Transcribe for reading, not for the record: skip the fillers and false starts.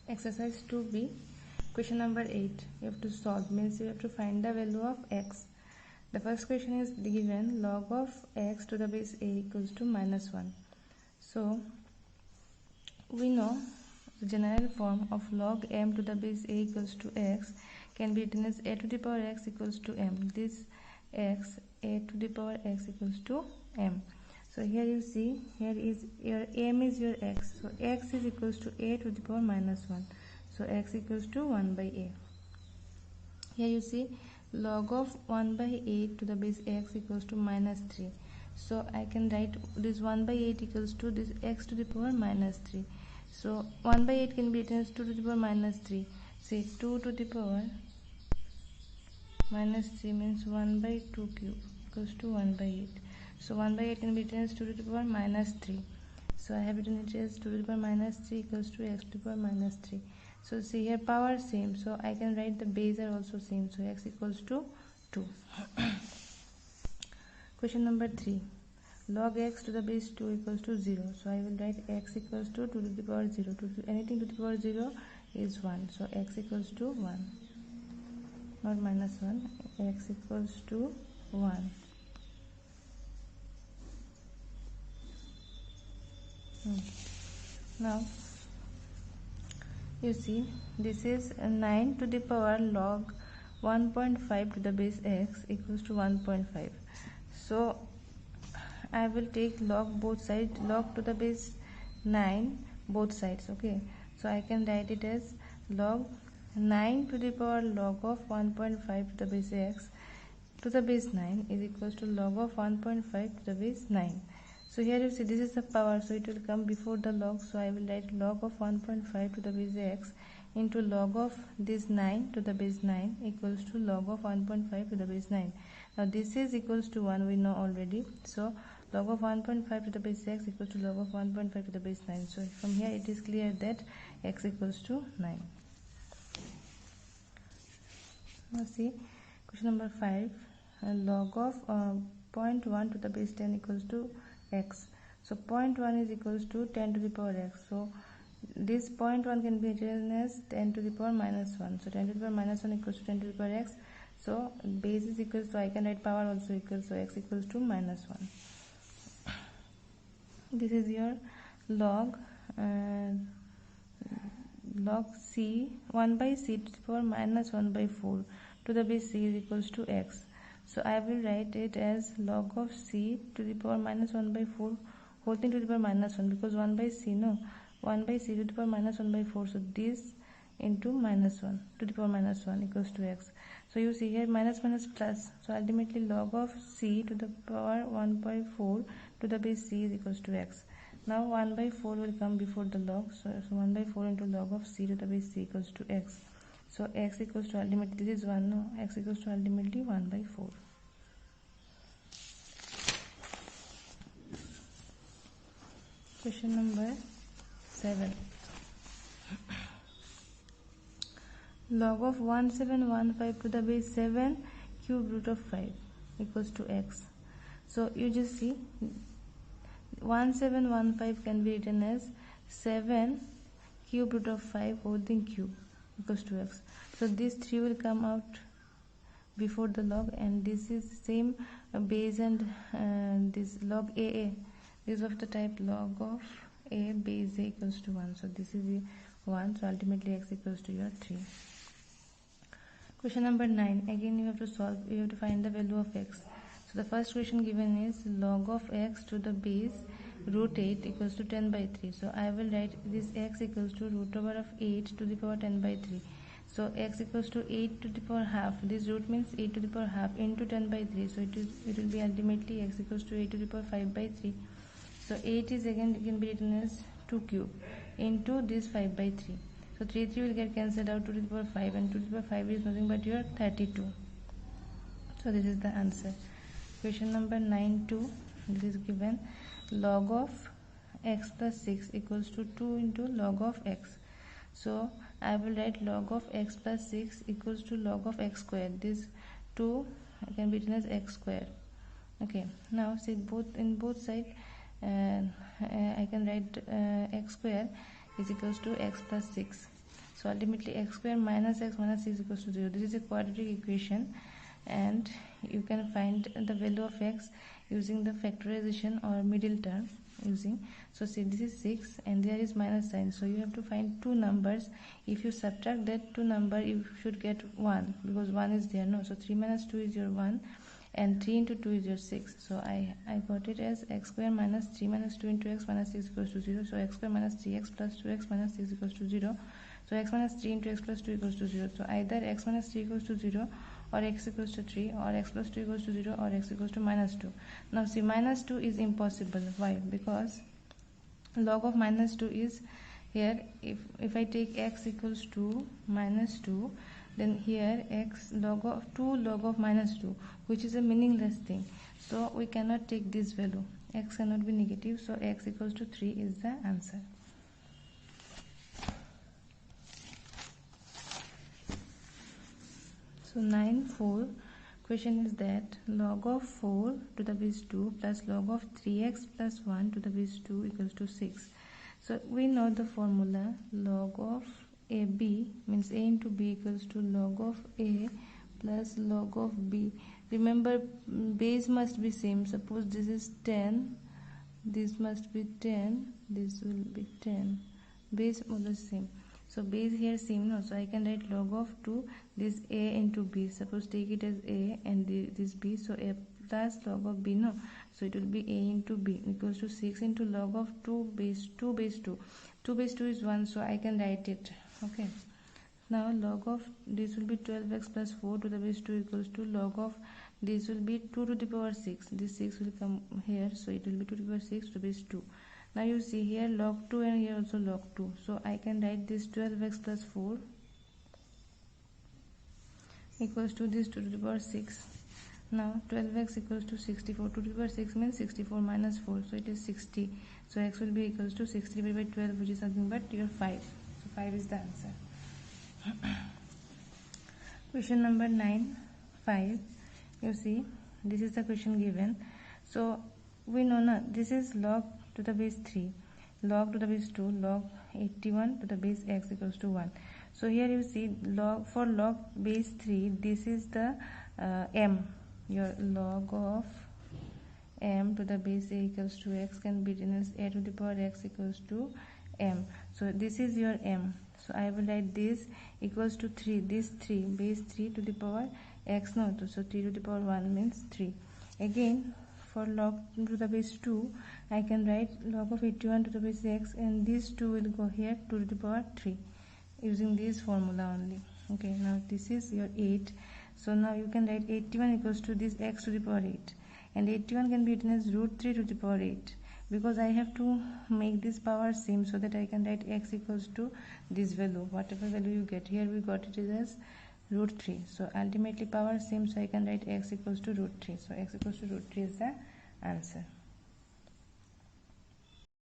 Exercise 2b, question number 8. You have to solve, means you have to find the value of x. The first question is given log of x to the base a equals to minus 1. So we know the general form of log m to the base a equals to x can be written as a to the power x equals to m. This x, a to the power x equals to m. So here you see, here is your m is your x. So x is equals to a to the power minus 1. So x equals to 1 by a. Here you see log of 1 by 8 to the base x equals to minus 3. So I can write this 1 by 8 equals to this x to the power minus 3. So 1 by 8 can be written as 2 to the power minus 3. Say 2 to the power minus 3 means 1 by 2 cube equals to 1 by 8. So 1 by 8 can be written as 2 to the power minus 3. So I have written it as 2 to the power minus 3 equals to x to the power minus 3. So see here power same. So I can write the base are also same. So x equals to 2. Question number 3. Log x to the base 2 equals to 0. So I will write x equals to 2 to the power 0. Anything to the power 0 is 1. So x equals to 1. Not minus 1. X equals to 1. Now you see this is 9 to the power log 1.5 to the base x equals to 1.5. So I will take log both sides, log to the base 9 both sides. Okay, so I can write it as log 9 to the power log of 1.5 to the base x to the base 9 is equals to log of 1.5 to the base 9. So here you see this is the power, so it will come before the log. So I will write log of 1.5 to the base x into log of this 9 to the base 9 equals to log of 1.5 to the base 9. Now this is equals to 1, we know already. So log of 1.5 to the base x equals to log of 1.5 to the base 9. So from here it is clear that x equals to 9. Now see question number 5. Log of 0.1 to the base 10 equals to x. So 0.1 is equals to 10 to the power x. So this 0.1 can be written as 10 to the power minus 1. So 10 to the power minus 1 equals to 10 to the power x. So base is equals to, I can write power also equals, so x equals to minus 1. This is your log log c 1 by c to the power minus 1 by 4 to the base c is equals to x. So I will write it as log of c to the power minus 1 by 4 whole thing to the power minus 1, because 1 by c, no, 1 by c to the power minus 1 by 4. So this into minus 1 to the power minus 1 equals to x. So you see here minus minus plus. So ultimately log of c to the power 1 by 4 to the base c is equals to x. Now 1 by 4 will come before the log. So 1 by 4 into log of c to the base c equals to x. So x equals to ultimately, this is 1, no, x equals to ultimately 1 by 4. Question number 7. Log of 1715 to the base 7 cube root of 5 equals to x. So you just see 1715 can be written as 7 cube root of 5 whole thing cube equals to x. So these 3 will come out before the log, and this is same base, and this log a is of the type log of a base a equals to 1. So this is 1. So ultimately x equals to your 3. Question number 9. Again you have to solve, you have to find the value of x. So the first question given is log of x to the base root 8 equals to 10 by 3. So I will write this x equals to root over of 8 to the power 10 by 3. So x equals to 8 to the power half. This root means 8 to the power half into 10 by 3. So it will be ultimately x equals to 8 to the power 5 by 3. So 8 is again can be written as 2 cube into this 5 by 3. So 3 will get cancelled out, 2 to the power 5, and 2 to the power 5 is nothing but your 32. So this is the answer. Question number 9(2). This is given log of x plus 6 equals to 2 into log of x. So I will write log of x plus 6 equals to log of x square. This 2 can be written as x square. Okay, now see in both sides I can write x square is equals to x plus 6. So ultimately x square minus x minus 6 equals to 0. This is a quadratic equation, and you can find the value of x using the factorization or middle term using. So see, this is 6 and there is minus sign, so you have to find two numbers. If you subtract that two number, you should get 1 because 1 is there, no? So 3 minus 2 is your 1 and 3 into 2 is your 6. So I got it as x square minus 3 minus 2 into x minus 6 equals to 0. So x square minus 3x plus 2x minus 6 equals to 0. So x minus 3 into x plus 2 equals to 0. So either x minus 3 equals to 0, or x equals to 3, or x plus 2 equals to 0, or x equals to minus 2. Now see, minus 2 is impossible. Why? Because log of minus 2 is here. If I take x equals to minus 2, then here x log of 2 log of minus 2, which is a meaningless thing. So we cannot take this value. X cannot be negative, so x equals to 3 is the answer. So 9.4 question is that log of 4 to the base 2 plus log of 3x plus 1 to the base 2 equals to 6. So we know the formula. Log of AB means a into b equals to log of a plus log of b. Remember, base must be same. Suppose this is 10, this must be 10, this will be 10. Base always same. So base here same, no? So I can write log of 2, this a into b. Suppose take it as a and this b, so a plus log of b, no? So it will be a into b equals to 6 into log of 2 base 2 base 2. 2 base 2 is 1, so I can write it. Okay. Now log of this will be 12x plus 4 to the base 2 equals to log of this will be 2 to the power 6. This 6 will come here, so it will be 2 to the power 6 to the base 2. Now you see here log 2 and here also log 2. So I can write this 12x plus 4 equals to this 2 to the power 6. Now 12x equals to 64. 2 to the power 6 means 64 minus 4. So it is 60. So x will be equals to 60 divided by 12, which is nothing but your 5. So 5 is the answer. Question number 9.5. You see, this is the question given. So we know now this is log to the base 3, log to the base 2, log 81 to the base x equals to 1. So here you see log for log base 3, this is the m. Your log of m to the base a equals to x can be written as a to the power x equals to m. So this is your m. So I will write this equals to 3. This 3 base 3 to the power x, no? So 3 to the power 1 means 3. Again, for log to the base 2, I can write log of 81 to the base x, and this 2 will go here 2 to the power 3 using this formula only. Okay, now this is your 8. So now you can write 81 equals to this x to the power 8, and 81 can be written as root 3 to the power 8, because I have to make this power same so that I can write x equals to this value, whatever value you get. Here we got it as root 3. So ultimately power same, so I can write x equals to root 3. So x equals to root 3 is the answer.